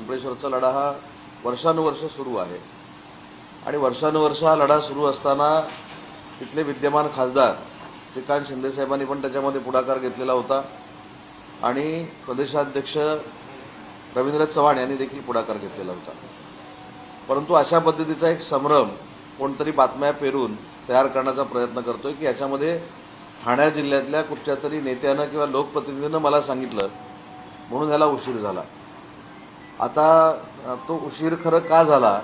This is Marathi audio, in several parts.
पिंपळेश्वरचा लढा हा वर्षानुवर्ष सुरू आहे आणि वर्षानुवर्ष हा लढा सुरू असताना तिथले विद्यमान खासदार श्रीकांत शिंदे साहेबांनी पण त्याच्यामध्ये पुढाकार घेतलेला होता आणि प्रदेशाध्यक्ष रवींद्र चव्हाण यांनी देखील पुढाकार घेतलेला होता. परंतु अशा पद्धतीचा एक संभ्रम कोणतरी बातम्या पेरून तयार करण्याचा प्रयत्न करतोय की याच्यामध्ये ठाणे जिल्ह्यातल्या कुठच्या तरी नेत्यानं किंवा लोकप्रतिनिधीनं मला सांगितलं म्हणून याला उशीर झाला. आता तो उशीर खरं का झाला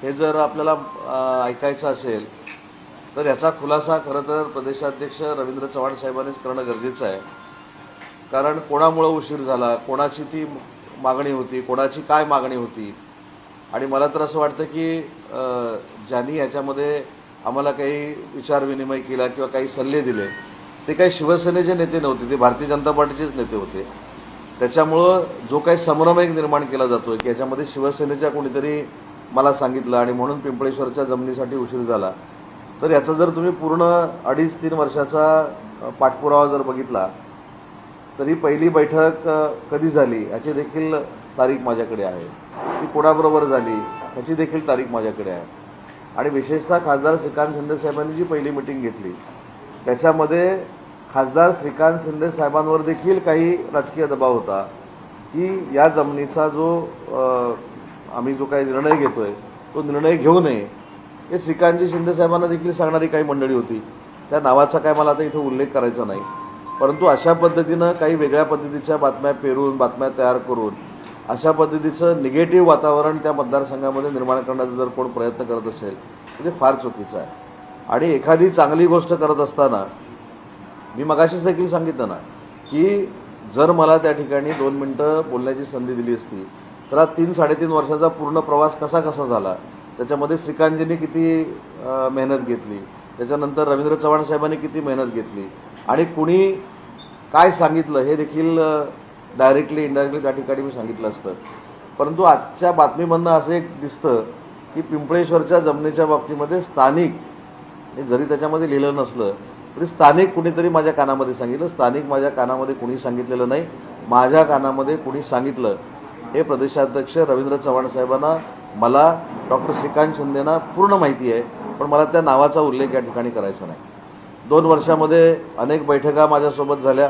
हे जर आपल्याला ऐकायचं असेल तर याचा खुलासा खरं तर प्रदेशाध्यक्ष रवींद्र चव्हाण साहेबांनीच करणं गरजेचं आहे. कारण कोणामुळं उशीर झाला, कोणाची ती मागणी होती, कोणाची काय मागणी होती. आणि मला तर असं वाटतं की ज्यांनी याच्यामध्ये आम्हाला काही विचारविनिमय केला किंवा काही सल्ले दिले ते काही शिवसेनेचे नेते नव्हते, ते भारतीय जनता पार्टीचेच नेते होते. त्याच्यामुळं जो काही संभ्रम एक निर्माण केला जातो की याच्यामध्ये शिवसेनेच्या कोणीतरी मला सांगितलं आणि म्हणून पिंपळेश्वरच्या जमिनीसाठी उशीर झाला, तर याचा जर तुम्ही पूर्ण 2.5-3 वर्षाचा पाठपुरावा जर बघितला तरी पहिली बैठक कधी झाली याची देखील तारीख माझ्याकडे आहे, ती कोणाबरोबर झाली याची देखील तारीख माझ्याकडे आहे. आणि विशेषतः खासदार श्रीकांत शिंदे साहेबांनी जी पहिली मिटिंग घेतली त्याच्यामध्ये खासदार श्रीकांत शिंदे साहेबांवर देखील काही राजकीय दबाव होता की या जमिनीचा जो आम्ही जो काही निर्णय घेतोय तो निर्णय घेऊ नये. हे श्रीकांतजी शिंदे साहेबांना देखील सांगणारी काही मंडळी होती, त्या नावाचा काय मला आता इथे उल्लेख करायचा नाही. परंतु अशा पद्धतीनं काही वेगळ्या पद्धतीच्या बातम्या पेरून बातम्या तयार करून अशा पद्धतीचं निगेटिव्ह वातावरण त्या मतदारसंघामध्ये निर्माण करण्याचा जर कोण प्रयत्न करत असेल तर ते फार चुकीचं आहे. आणि एखादी चांगली गोष्ट करत असताना मी मगाशीच देखील सांगितलं ना की जर मला त्या ठिकाणी 2 मिनटं बोलण्याची संधी दिली असती तर हा 3-3.5 वर्षाचा पूर्ण प्रवास कसा झाला, त्याच्यामध्ये श्रीकांतजींनी किती मेहनत घेतली, त्याच्यानंतर रवींद्र चव्हाण साहेबांनी किती मेहनत घेतली आणि कुणी काय सांगितलं हे देखील डायरेक्टली इनडायरेक्टली त्या ठिकाणी मी सांगितलं असतं. परंतु आजच्या बातमीमधनं असं एक दिसतं की पिंपळेश्वरच्या जमिनीच्या बाबतीमध्ये स्थानिक, जरी त्याच्यामध्ये लिहिलं नसलं तरी स्थानिक कुणीतरी माझ्या कानामध्ये सांगितलं. स्थानिक माझ्या कानामध्ये कुणी सांगितलेलं नाही, माझ्या कानामध्ये कुणी सांगितलं हे प्रदेशाध्यक्ष रवींद्र चव्हाण साहेबांना, मला डॉक्टर श्रीकांत शिंदेना पूर्ण माहिती आहे, पण मला त्या नावाचा उल्लेख या ठिकाणी करायचा नाही. 2 वर्षामध्ये अनेक बैठका माझ्यासोबत झाल्या,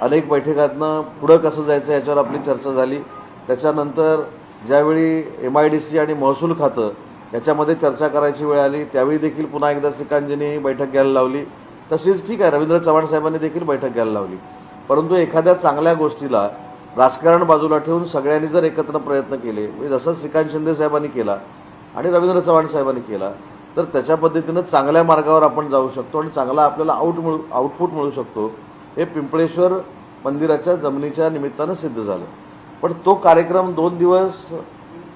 अनेक बैठकातनं पुढं कसं जायचं याच्यावर आपली चर्चा झाली. त्याच्यानंतर ज्यावेळी MIDC आणि महसूल खातं याच्यामध्ये चर्चा करायची वेळ आली त्यावेळी देखील पुन्हा एकदा श्रीकांतजींनी बैठक घ्यायला लावली. तशीच ठीक आहे, रवींद्र चव्हाण साहेबांनी देखील बैठक घ्यायला लावली. परंतु एखाद्या चांगल्या गोष्टीला राजकारण बाजूला ठेवून सगळ्यांनी जर एकत्र प्रयत्न केले, जसं श्रीकांत शिंदे साहेबांनी केला आणि रवींद्र चव्हाण साहेबांनी केला, तर त्याच्या पद्धतीनं चांगल्या मार्गावर आपण जाऊ शकतो आणि चांगला आपल्याला आउटपुट मिळू शकतो. हे पिंपळेश्वर मंदिराच्या जमिनीच्या निमित्तानं सिद्ध झालं. पण तो कार्यक्रम 2 दिवस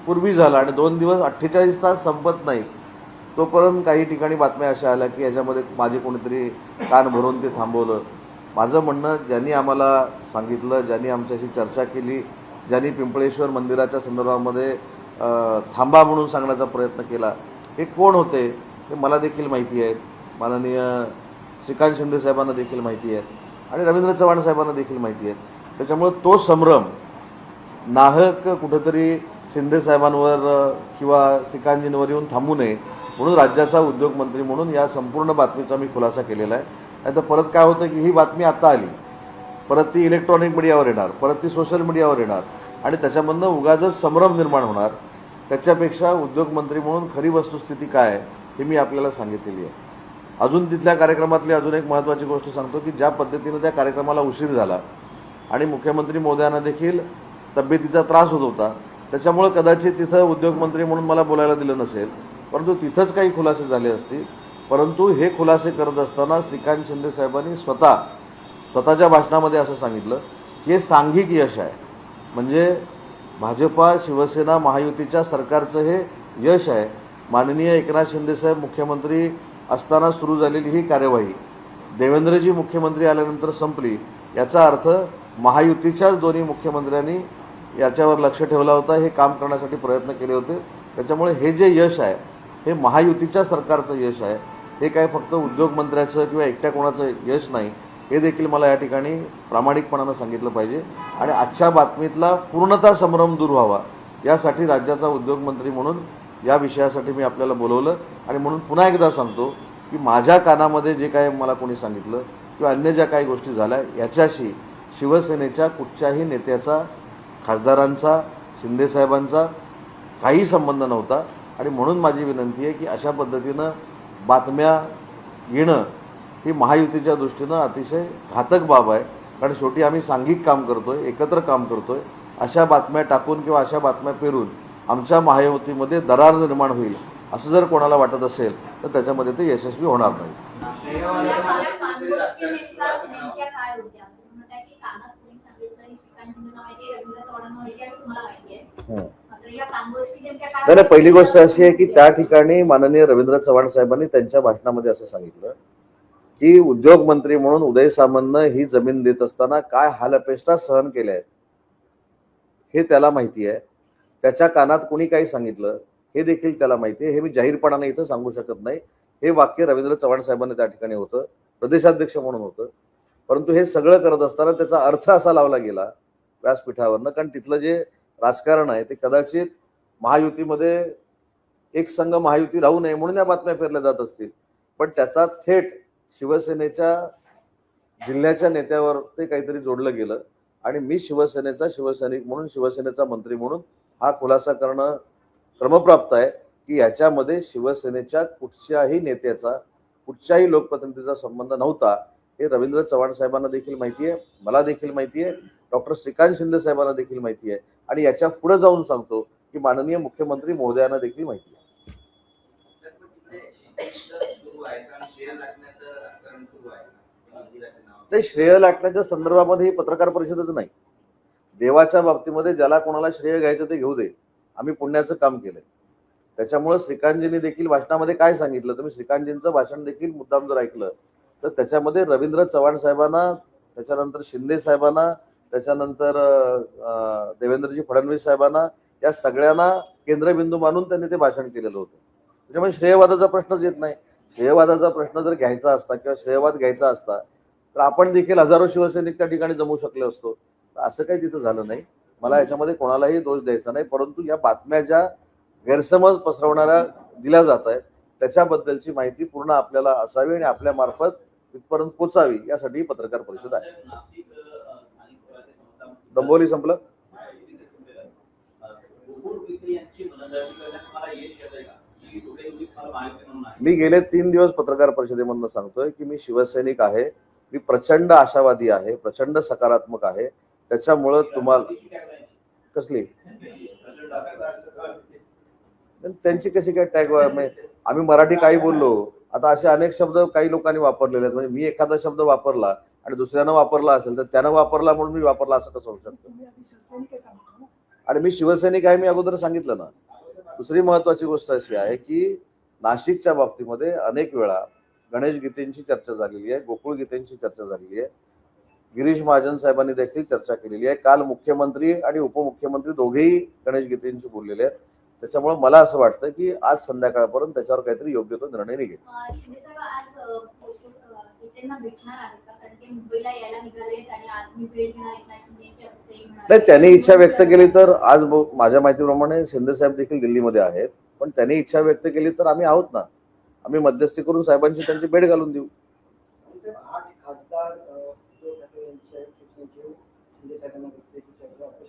पूर्वी झाला आणि 2 दिवस 48 तास संपत नाहीत तोपर्यंत काही ठिकाणी बातम्या अशा आल्या की याच्यामध्ये माझे कोणीतरी कान भरून ते थांबवलं. माझं म्हणणं, ज्यांनी आम्हाला सांगितलं, ज्यांनी आमच्याशी चर्चा केली, ज्यांनी पिंपळेश्वर मंदिराच्या संदर्भामध्ये थांबा म्हणून सांगण्याचा प्रयत्न केला, हे कोण होते हे मला देखील माहिती आहे, माननीय श्रीकांत शिंदे साहेबांना देखील माहिती आहे आणि रवींद्र चव्हाण साहेबांना देखील माहिती आहे. त्याच्यामुळे तो संभ्रम नाहक कुठेतरी शिंदे साहेबांवर किंवा श्रीकांतजींवर येऊन थांबू नये म्हणून राज्याचा उद्योगमंत्री म्हणून या संपूर्ण बातमीचा मी खुलासा केलेला आहे. नाही तर परत काय होतं की ही बातमी आता आली, परत ती इलेक्ट्रॉनिक मीडियावर येणार, परत ती सोशल मीडियावर येणार आणि त्याच्यामधनं उगाचच संभ्रम निर्माण होणार. त्याच्यापेक्षा उद्योगमंत्री म्हणून खरी वस्तुस्थिती काय आहे हे मी आपल्याला सांगितलेली आहे. अजून तिथल्या कार्यक्रमातली अजून एक महत्त्वाची गोष्ट सांगतो की ज्या पद्धतीनं त्या कार्यक्रमाला उशीर झाला आणि मुख्यमंत्री महोदयांना देखील तब्येतीचा त्रास होत होता, त्याच्यामुळे कदाचित तिथं उद्योगमंत्री म्हणून मला बोलायला दिलं नसेल, परंतु तिथंच काही खुलासे झाले असतील. परंतु हे खुलासे करत असताना श्रीकांत शिंदे साहेबांनी स्वतःच्या भाषणामध्ये असं सांगितलं की हे सांघिक यश आहे, म्हणजे भाजपा शिवसेना महायुतीच्या सरकारचं हे यश आहे. माननीय एकनाथ शिंदे साहेब मुख्यमंत्री असताना सुरू झालेली ही कार्यवाही देवेंद्रजी मुख्यमंत्री आल्यानंतर संपली, याचा अर्थ महायुतीच्याच दोन्ही मुख्यमंत्र्यांनी याच्यावर लक्ष ठेवला होता, हे काम करण्यासाठी प्रयत्न केले होते. त्याच्यामुळे हे जे यश आहे हे महायुतीच्या सरकारचं यश आहे, हे काय फक्त उद्योगमंत्र्याचं किंवा एकट्या कोणाचं यश नाही, हे देखील मला या ठिकाणी प्रामाणिकपणानं सांगितलं पाहिजे. आणि आजच्या बातमीतला पूर्णतः संभ्रम दूर व्हावा यासाठी राज्याचा उद्योगमंत्री म्हणून या विषयासाठी मी आपल्याला बोलवलं आणि म्हणून पुन्हा एकदा सांगतो की माझ्या कानामध्ये जे काही मला कोणी सांगितलं किंवा अन्य ज्या काही गोष्टी झाल्या याच्याशी शिवसेनेच्या कुठच्याही नेत्याचा, खासदारांचा, शिंदेसाहेबांचा काही संबंध नव्हता आणि म्हणून माझी विनंती आहे की अशा पद्धतीनं बातम्या येणं ही महायुतीच्या दृष्टीनं अतिशय घातक बाब आहे. कारण शेवटी आम्ही सांघिक काम करतोय, एकत्र काम करतोय. अशा बातम्या टाकून किंवा अशा बातम्या पेरून आमच्या महायुतीमध्ये दरार निर्माण होईल असं जर कोणाला वाटत असेल तर त्याच्यामध्ये ते यशस्वी होणार नाही. नाही, पहिली गोष्ट अशी आहे की त्या ठिकाणी माननीय रवींद्र चव्हाण साहेबांनी त्यांच्या भाषणामध्ये असं सांगितलं की उद्योगमंत्री म्हणून उदय सामंतनं ही जमीन देत असताना काय हालअपेष्टा सहन केल्या आहेत हे त्याला माहिती आहे. त्याच्या कानात कुणी काही सांगितलं हे देखील त्याला माहिती आहे. हे मी जाहीरपणाने इथं सांगू शकत नाही. हे वाक्य रवींद्र चव्हाण साहेबांनी त्या ठिकाणी होतं, प्रदेशाध्यक्ष म्हणून होतं. परंतु हे सगळं करत असताना त्याचा अर्थ असा लावला गेला व्यासपीठावरनं, कारण तिथलं जे राजकारण आहे ते कदाचित महायुतीमध्ये एक संघ महायुती राहू नये म्हणून या बातम्या पेरल्या जात असतील, पण त्याचा थेट शिवसेनेच्या जिल्ह्याच्या नेत्यावर ते काहीतरी जोडलं गेलं आणि मी शिवसेनेचा शिवसैनिक म्हणून, शिवसेनेचा मंत्री म्हणून हा खुलासा करणं क्रमप्राप्त आहे की याच्यामध्ये शिवसेनेच्या कुठच्याही नेत्याचा, कुठच्याही लोकप्रतिनिधीचा संबंध नव्हता. हे रवींद्र चव्हाण साहेबांना देखील माहिती आहे, मला देखील माहिती आहे, डॉक्टर श्रीकांत शिंदे साहेबांना देखील माहिती आहे आणि याच्या पुढे जाऊन सांगतो की माननीय मुख्यमंत्री महोदयांना देखील माहिती आहे. ते श्रेय लाटण्याच्या संदर्भामध्ये ही पत्रकार परिषदच नाही. देवाच्या बाबतीमध्ये ज्याला कोणाला श्रेय घ्यायचं ते घेऊ दे. आम्ही पुण्याचं काम केलंय. त्याच्यामुळे श्रीकांतजींनी देखील भाषणामध्ये काय सांगितलं, तुम्ही श्रीकांतजींचं भाषण देखील मुद्दाम जर ऐकलं तर त्याच्यामध्ये रवींद्र चव्हाण साहेबांना, त्याच्यानंतर शिंदे साहेबांना, त्याच्यानंतर देवेंद्रजी फडणवीस साहेबांना, या सगळ्यांना केंद्रबिंदू मानून त्यांनी ते भाषण केलेलं होतं. त्याच्यामुळे श्रेयवादाचा प्रश्नच येत नाही. श्रेयवादाचा प्रश्न जर घ्यायचा असता किंवा श्रेयवाद घ्यायचा असता तर आपण देखील हजारो शिवसैनिक त्या ठिकाणी जमू शकले असतो. असं काही तिथं झालं नाही. मला याच्यामध्ये कोणालाही दोष द्यायचा नाही, परंतु या बातम्या ज्या गैरसमज पसरवणाऱ्या दिल्या जात आहेत त्याच्याबद्दलची माहिती पूर्ण आपल्याला असावी आणि आपल्या मार्फत तिथपर्यंत पोचावी यासाठी पत्रकार परिषद आहे. डंबोली संपलं. मी गेले 3 दिवस पत्रकार परिषदेमधून सांगतोय की मी शिवसैनिक आहे, मी प्रचंड आशावादी आहे, प्रचंड सकारात्मक आहे. त्याच्यामुळं तुम्हाला कसली त्यांची कशी काय टॅग, आम्ही मराठी काही बोललो, आता असे अनेक शब्द काही लोकांनी वापरलेले आहेत. म्हणजे मी एखादा शब्द वापरला आणि दुसऱ्यानं वापरला असेल तर त्यानं वापरला म्हणून मी वापरला असं कसं होऊ शकतं? आणि मी शिवसैनिक आहे, मी अगोदर सांगितलं ना. दुसरी महत्वाची गोष्ट अशी आहे की नाशिकच्या बाबतीमध्ये अनेक वेळा गणेश गीतेंची चर्चा झालेली आहे, गोकुळ गीतेंची चर्चा झालेली आहे, गिरीश महाजन साहेबांनी देखील चर्चा केलेली आहे. काल मुख्यमंत्री आणि उपमुख्यमंत्री दोघेही गणेश गीतेंची बोललेले आहेत. त्याच्यामुळे मला असं वाटतं की आज संध्याकाळपर्यंत त्याच्यावर काहीतरी योग्य तो निर्णय निघेल. नाही, त्यांनी इच्छा व्यक्त केली तर आज माझ्या माहितीप्रमाणे शिंदे साहेब देखील दिल्लीमध्ये आहेत, पण त्यांनी इच्छा व्यक्त केली तर आम्ही आहोत ना. आम्ही मध्यस्थी करून साहेबांची त्यांची भेट घालून देऊ.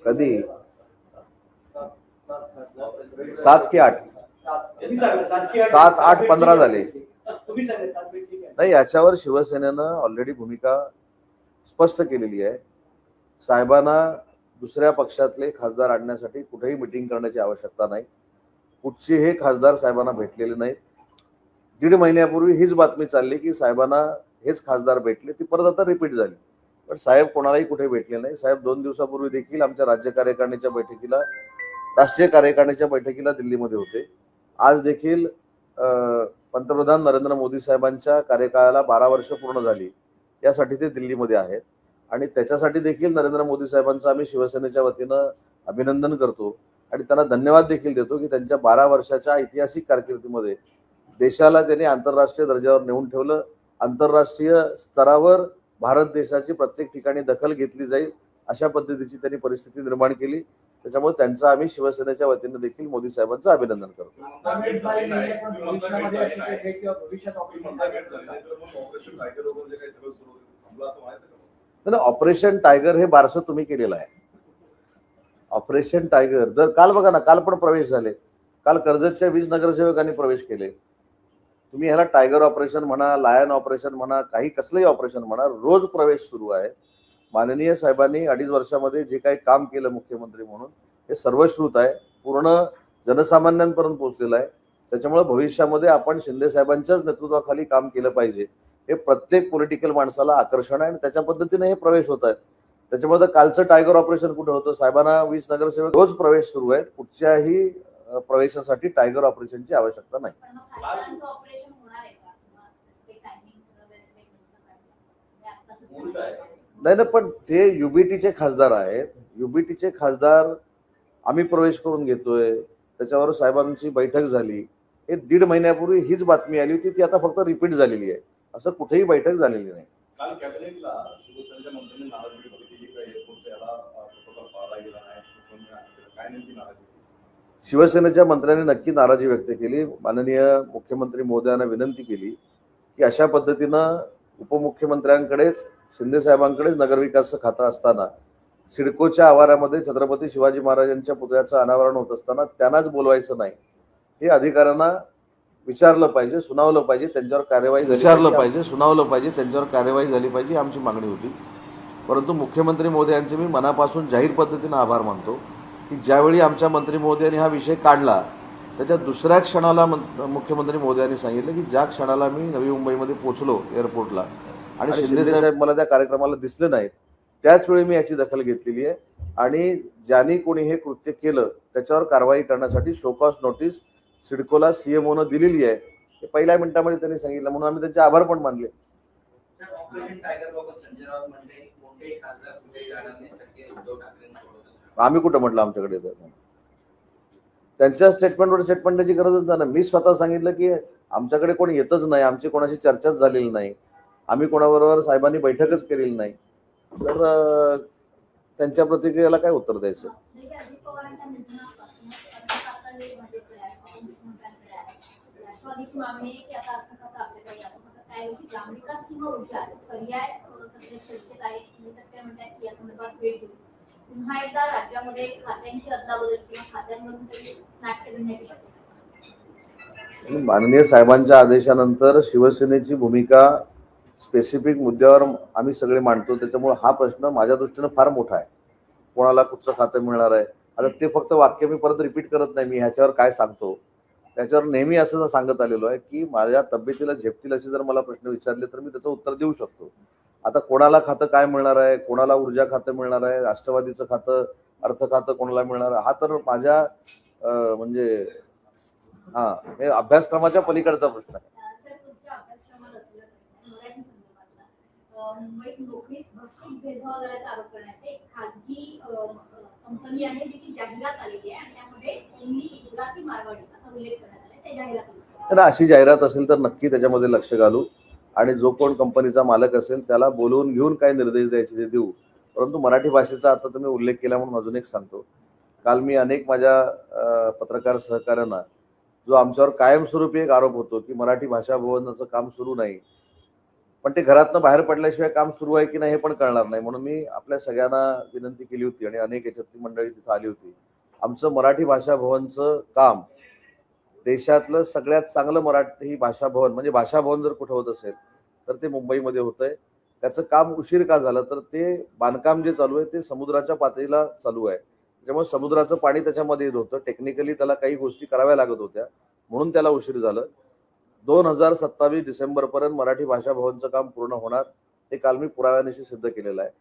कधी 7 की 8? 7, 8, 15 झाले. नाही, याच्यावर शिवसेनेनं ऑलरेडी भूमिका स्पष्ट केलेली आहे. साहेबांना दुसऱ्या पक्षातले खासदार आणण्यासाठी कुठेही मिटिंग करण्याची आवश्यकता नाही. कुठचेही खासदार साहेबांना भेटलेले नाहीत. 1.5 महिन्यापूर्वी हीच बातमी चालली की साहेबांना हेच खासदार भेटले, ती परत आता रिपीट झाली. पण साहेब कोणालाही कुठे भेटले नाही. साहेब 2 दिवसापूर्वी देखील आमच्या राज्य कार्यकारिणीच्या बैठकीला, राष्ट्रीय कार्यकारिणीच्या बैठकीला दिल्लीमध्ये होते. आज देखील पंतप्रधान नरेंद्र मोदी साहेबांच्या कार्यकाळाला 12 वर्ष पूर्ण झाली यासाठी ते दिल्लीमध्ये आहेत आणि त्याच्यासाठी देखील नरेंद्र मोदी साहेबांचं आम्ही शिवसेनेच्या वतीनं अभिनंदन करतो आणि त्यांना धन्यवाद देखील देतो की त्यांच्या 12 वर्षाच्या ऐतिहासिक कारकिर्दीमध्ये देशाला त्यांनी आंतरराष्ट्रीय दर्जावर नेऊन ठेवलं. आंतरराष्ट्रीय स्तरावर भारत देशाची प्रत्येक ठिकाणी दखल घेतली जाईल अशा पद्धतीची त्यांनी परिस्थिती निर्माण केली. त्याच्यामुळे त्यांचं आम्ही शिवसेनेच्या वतीने देखील मोदी साहेबांचं अभिनंदन करतो. ऑपरेशन टायगर हे बारसं तुम्ही केलेलं आहे. ऑपरेशन टायगर जर काल बघा ना, काल पण प्रवेश झाले, काल कर्जतच्या 20 नगरसेवकांनी प्रवेश केले. तुम्ही ह्याला टायगर ऑपरेशन म्हणा, लायन ऑपरेशन म्हणा, काही कसलंही ऑपरेशन म्हणा, रोज प्रवेश सुरू आहे. माननीय साहेबांनी 2.5 वर्षामध्ये जे काही काम केलं मुख्यमंत्री म्हणून हे सर्वश्रुत आहे, पूर्ण जनसामान्यांपर्यंत पोहोचलेलं आहे. त्याच्यामुळे भविष्यामध्ये आपण शिंदे साहेबांच्याच नेतृत्वाखाली काम केलं पाहिजे हे प्रत्येक पॉलिटिकल माणसाला आकर्षण आहे आणि त्याच्या पद्धतीने हे प्रवेश होत आहेत. त्याच्यामुळे कालचं टायगर ऑपरेशन कुठं होतं? साहेबांना 20 नगरसेवक रोज प्रवेश सुरू आहेत. कुठच्याही प्रवेशासाठी टायगर ऑपरेशनची आवश्यकता नाही. नाही ना, पण ते युबीटीचे खासदार आहेत. युबीटीचे खासदार आम्ही प्रवेश करून घेतोय, त्याच्यावर साहेबांची बैठक झाली. हे 1.5 महिन्यापूर्वी हीच बातमी आली होती, ती आता फक्त रिपीट झालेली आहे. असं कुठेही बैठक झालेली नाही. काल कॅबिनेटला शिवसेनेच्या मंत्र्यांनी नाराजी व्यक्त केली की एअरपोर्ट याला प्रोटोकॉल पाळला गेला नाही, काय नेमकी नाराजी? शिवसेनेच्या मंत्र्यांनी नक्की नाराजी व्यक्त केली. माननीय मुख्यमंत्री महोदयांना विनंती केली की अशा पद्धतीनं उपमुख्यमंत्र्यांकडेच शिंदे साहेबांकडेच नगरविकासचं खातं असताना सिडकोच्या आवारामध्ये छत्रपती शिवाजी महाराजांच्या पुतळ्याचं अनावरण होत असताना त्यांनाच बोलवायचं नाही, हे अधिकाऱ्यांना विचारलं पाहिजे, सुनावलं पाहिजे, त्यांच्यावर कार्यवाही झाली पाहिजे, आमची मागणी होती. परंतु मुख्यमंत्री महोदयांचे मी मनापासून जाहीर पद्धतीने आभार मानतो की ज्यावेळी आमच्या मंत्री महोदयांनी हा विषय काढला त्याच्या दुसऱ्या क्षणाला मुख्यमंत्री महोदयांनी सांगितलं की ज्या क्षणाला मी नवी मुंबईमध्ये पोहोचलो एअरपोर्टला आणि शिंदे साहेब मला त्या कार्यक्रमाला दिसले नाहीत, त्याच वेळी मी याची दखल घेतलेली आहे आणि ज्यांनी कोणी हे कृत्य केलं त्याच्यावर कारवाई करण्यासाठी शोकॉस नोटीस सिडकोला सीएमओनं दिलेली आहे. हे पहिल्या मिनिटामध्ये त्यांनी सांगितलं, म्हणून आम्ही त्यांचे आभार पण मानले. आम्ही कुठं म्हटलं आमच्याकडे येतात? त्यांच्या स्टेटमेंटवर स्टेटमेंट द्यायची गरजच नाही ना. मी स्वतः सांगितलं की आमच्याकडे कोणी येतच नाही, आमची कोणाशी चर्चाच झालेली नाही, आम्ही कोणाबरोबर साहेबांनी बैठकच केलेली नाही, तर त्यांच्या प्रतिक्रियेला काय उत्तर द्यायचं? माननीय साहेबांच्या आदेशानंतर शिवसेनेची भूमिका स्पेसिफिक मुद्द्यावर आम्ही सगळे मांडतो. त्याच्यामुळे हा प्रश्न माझ्या दृष्टीनं फार मोठा आहे. कोणाला कुठचं खातं मिळणार आहे? आता ते फक्त वाक्य मी परत रिपीट करत नाही. मी ह्याच्यावर काय सांगतो त्याच्यावर नेहमी असं सांगत आलेलो आहे की माझ्या तब्येतीला झेपतील असे जर मला प्रश्न विचारले तर मी त्याचं उत्तर देऊ शकतो. आता कोणाला खातं काय मिळणार आहे, कोणाला ऊर्जा खातं मिळणार आहे, राष्ट्रवादीचं खातं, अर्थ खातं कोणाला मिळणार आहे, हा तर माझ्या म्हणजे हे अभ्यासक्रमाच्या पलीकडचा प्रश्न आहे. मुंबईत नोकरीत भक्षक भेदभाव झाल्याचा आरोप करण्यात एक खासगी कंपनी आहे जिची जाहिरात आलेली आहे आणि त्यामध्ये ओन्ली गुजराती मारवाडी असा उल्लेख करण्यात आलाय त्या जाहिरातीत. अशी जाहिरात असेल तर नक्की त्याच्यामध्ये लक्ष घालू आणि जो कोण कंपनीचा मालक असेल त्याला बोलवून घेऊन काय निर्देश द्यायचे ते देऊ. परंतु मराठी भाषेचा आता तुम्ही उल्लेख केला म्हणून अजून एक सांगतो. काल मी अनेक माझ्या पत्रकार सहकाऱ्यांना जो आमच्यावर कायमस्वरूपी एक आरोप होतो की मराठी भाषा भवनाचं काम सुरू नाही, पण ते घरातनं बाहेर पडल्याशिवाय काम सुरू आहे की नाही हे पण कळणार नाही, म्हणून मी आपल्या सगळ्यांना विनंती केली होती आणि अनेक याच्यातली मंडळी तिथं आली होती. आमचं मराठी भाषा भवनचं काम देशातलं सगळ्यात चांगलं मराठी भाषा भवन म्हणजे भाषा भवन जर कुठं होत असेल तर ते मुंबईमध्ये होतंय. त्याचं काम उशीर का झालं तर ते बांधकाम जे चालू आहे ते समुद्राच्या पातळीला चालू आहे, त्याच्यामुळे समुद्राचं पाणी त्याच्यामध्ये येत होतं. टेक्निकली त्याला काही गोष्टी कराव्या लागत होत्या म्हणून त्याला उशीर झालं. 2027 डिसेंबरपर्यंत मराठी भाषा भवनचं काम पूर्ण होणार हे काल मी पुराव्यानिशी सिद्ध केलेलं आहे.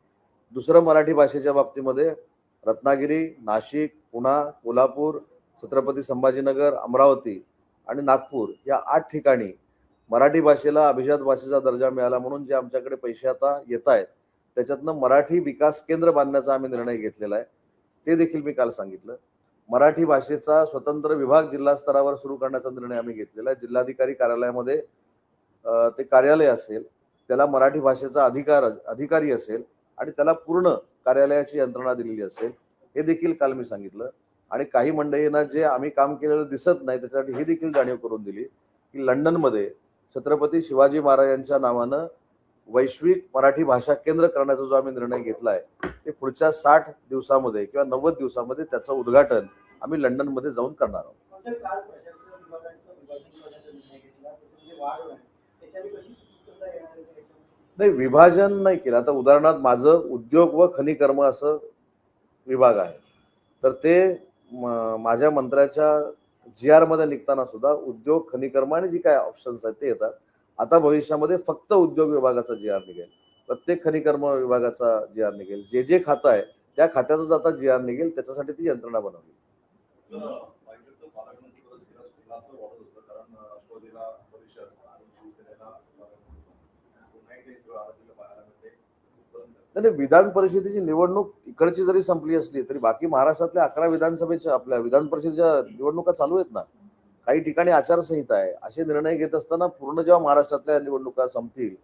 दुसरं मराठी भाषेच्या बाबतीमध्ये रत्नागिरी, नाशिक, पुणा, कोल्हापूर, छत्रपती संभाजीनगर, अमरावती आणि नागपूर या 8 ठिकाणी मराठी भाषेला अभिजात भाषेचा दर्जा मिळाला म्हणून जे आमच्याकडे पैसे आता येत आहेत त्याच्यातनं मराठी विकास केंद्र बांधण्याचा आम्ही निर्णय घेतलेला आहे. ते देखील मी काल सांगितलं. मराठी भाषेचा स्वतंत्र विभाग जिल्हा स्तरावर सुरू करण्याचा निर्णय आम्ही घेतलेला आहे. जिल्हाधिकारी कार्यालयामध्ये ते कार्यालय असेल, त्याला मराठी भाषेचा अधिकारी असेल आणि त्याला पूर्ण कार्यालयाची यंत्रणा दिलेली असेल. हे देखील काल मी सांगितलं. आणि काही मंडळींना जे आम्ही काम केलेलं दिसत नाही त्याच्यासाठी ही देखील जाणीव करून दिली की लंडनमध्ये छत्रपती शिवाजी महाराजांच्या नावानं वैश्विक मराठी भाषा केंद्र करण्याचा जो आम्ही निर्णय घेतला आहे ते पुढच्या 60 दिवसामध्ये किंवा 90 दिवसामध्ये त्याचं उद्घाटन आम्ही लंडनमध्ये जाऊन करणार आहोत. काल प्रशासन विभागांचं विभाजन करण्याचा निर्णय घेतला त्याची वाढ होणार त्याच्याने कशी सुसूत्रता येणार आहे त्याच्यामध्ये? नाही, विभाजन नाही केलं. आता उदाहरणार्थ माझं उद्योग व खनिकर्म असं विभाग आहे, तर ते माझ्या मंत्र्याच्या GR मध्ये निघताना सुद्धा उद्योग खनिकर्म आणि जी काय ऑप्शन्स आहेत ते येतात. आता भविष्यामध्ये फक्त उद्योग विभागाचा GR निघेल, प्रत्येक खनिकर्म विभागाचा GR निघेल. जे जे खातं आहे त्या खात्याचाच आता GR निघेल, त्याच्यासाठी ती यंत्रणा बनवली. भाजपचं पालकमंत्री पद दिलं असं वाटत होतं, कारण राष्ट्रवादीला परिषद आणि शिवसेनेला पुन्हा एकदा सगळं आलं पाहायला मिळते. नाही, विधान परिषदेची निवडणूक इकडची जरी संपली असली तरी बाकी महाराष्ट्रातल्या 11 विधानसभेच्या आपल्या विधान परिषदेच्या निवडणुका चालू आहेत ना. काही ठिकाणी आचारसंहिता आहे. असे निर्णय घेत असताना पूर्ण जेव्हा महाराष्ट्रातल्या निवडणुका संपतील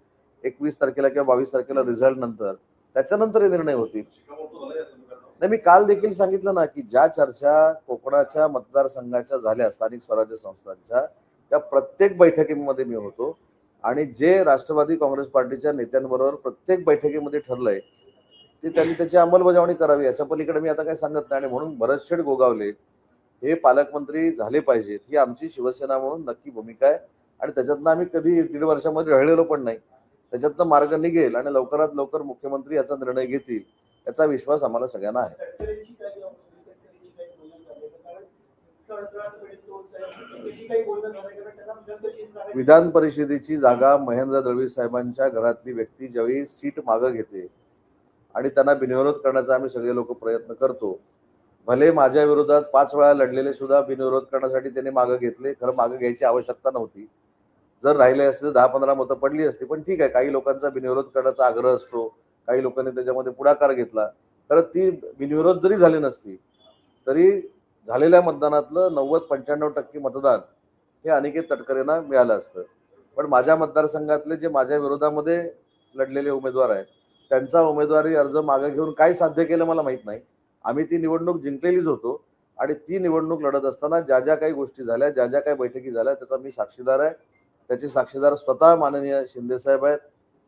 21 तारखेला किंवा 22 तारखेला रिझल्ट नंतर, त्याच्यानंतर हे निर्णय होतील. शिक्कामोर्तब झालं या समीकरणावर. नाही, मी काल देखील सांगितलं ना की ज्या चर्चा कोकणाच्या मतदारसंघाच्या झाल्या स्थानिक स्वराज्य संस्थांच्या त्या प्रत्येक बैठकीमध्ये मी होतो आणि जे राष्ट्रवादी काँग्रेस पार्टीच्या नेत्यांबरोबर प्रत्येक बैठकीमध्ये ठरलंय ते त्यांनी त्याची अंमलबजावणी करावी. याच्या पलीकडे मी आता काही सांगत नाही. आणि म्हणून भरतशेठ गोगावले हे पालकमंत्री झाले पाहिजेत ही आमची शिवसेना म्हणून नक्की भूमिका आहे. आणि त्याच्यातनं आम्ही कधी 1.5 वर्षामध्ये रळलेलो पण नाही. त्याच्यातनं मार्ग निघेल आणि लवकरात लवकर मुख्यमंत्री याचा निर्णय घेतील याचा विश्वास आम्हाला सगळ्यांना आहे. तटकरेंची काही तटकरेंची काही बोलणं झालं का? कारण तळतळातपर्यंत तो साहेब त्याची काही बोलणं झालं कारण त्यांना विधानपरिषदेची जागा विधान परिषदेची जागा महेंद्र दळवी साहेबांच्या घरातली व्यक्ती ज्यावेळी सीट मागं घेते आणि त्यांना बिनविरोध करण्याचा आम्ही सगळे लोक प्रयत्न करतो. भले माझ्या विरोधात 5 वेळा लढलेले सुद्धा बिनविरोध करण्यासाठी त्यांनी मागं घेतले. खरं मागं घ्यायची आवश्यकता नव्हती. जर राहिले असते 10-15 मतं पडली असती. पण ठीक आहे, काही लोकांचा बिनविरोध करण्याचा आग्रह असतो, काही लोकांनी त्याच्यामध्ये पुढाकार घेतला. तर ती बिनविरोध जरी झाली नसती तरी झालेल्या मतदानातलं 90-95% मतदान हे अनिकेत तटकरेंना मिळालं असतं. पण माझ्या मतदारसंघातले जे माझ्या विरोधामध्ये लढलेले उमेदवार आहेत त्यांचा उमेदवारी अर्ज मागे घेऊन काय साध्य केलं मला माहित नाही. आम्ही ती निवडणूक जिंकलेलीच होतो आणि ती निवडणूक लढत असताना ज्या ज्या काही गोष्टी झाल्या, ज्या ज्या काही बैठकी झाल्या त्याचा मी साक्षीदार आहे. त्याचे साक्षीदार स्वतः माननीय शिंदे साहेब आहेत.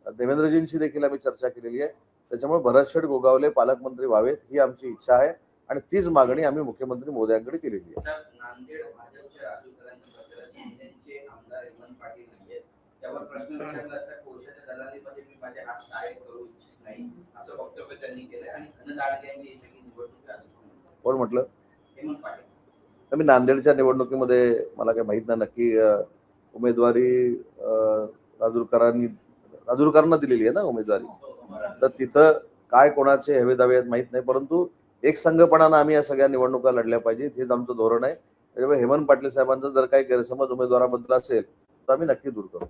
देवेंद्रजींशी देखील आम्ही चर्चा केलेली आहे. त्याच्यामुळे भरतशेठ गोगावले पालकमंत्री व्हावेत ही आमची इच्छा आहे आणि तीच मागणी आम्ही मुख्यमंत्री मोदयांकडे केलेली आहे. नांदेड भाजपच्या अधिकाऱ्यांच्या पक्षाचे शिंदेचे आमदार हेमंत पाटील नाहीयेत. त्यावर प्रश्न विचारला असता कोळशाच्या दलालीमध्ये मी माझे हात टाळे करू इच्छित नाही असं वक्तव्य त्यांनी केलंय आणि धनदाडक्यांची ही सगळी निवडणूक आहे असं कोण म्हटलं? हेमंत पाटील. तर मी नांदेडच्या निवडणुकीमध्ये मला काही माहित नाही नक्की उमेदवारी राजूरकरांना दिलेली आहे ना उमेदवारी. तर तिथं काय कोणाचे हवे दावे आहेत माहित नाही. परंतु एक संघपणानं आम्ही या सगळ्या निवडणुका लढल्या पाहिजेत हेच आमचं धोरण आहे. त्याच्यामुळे हेमंत पाटील साहेबांचा जर काही गैरसमज उमेदवाराबद्दल असेल तर आम्ही नक्की दूर करू.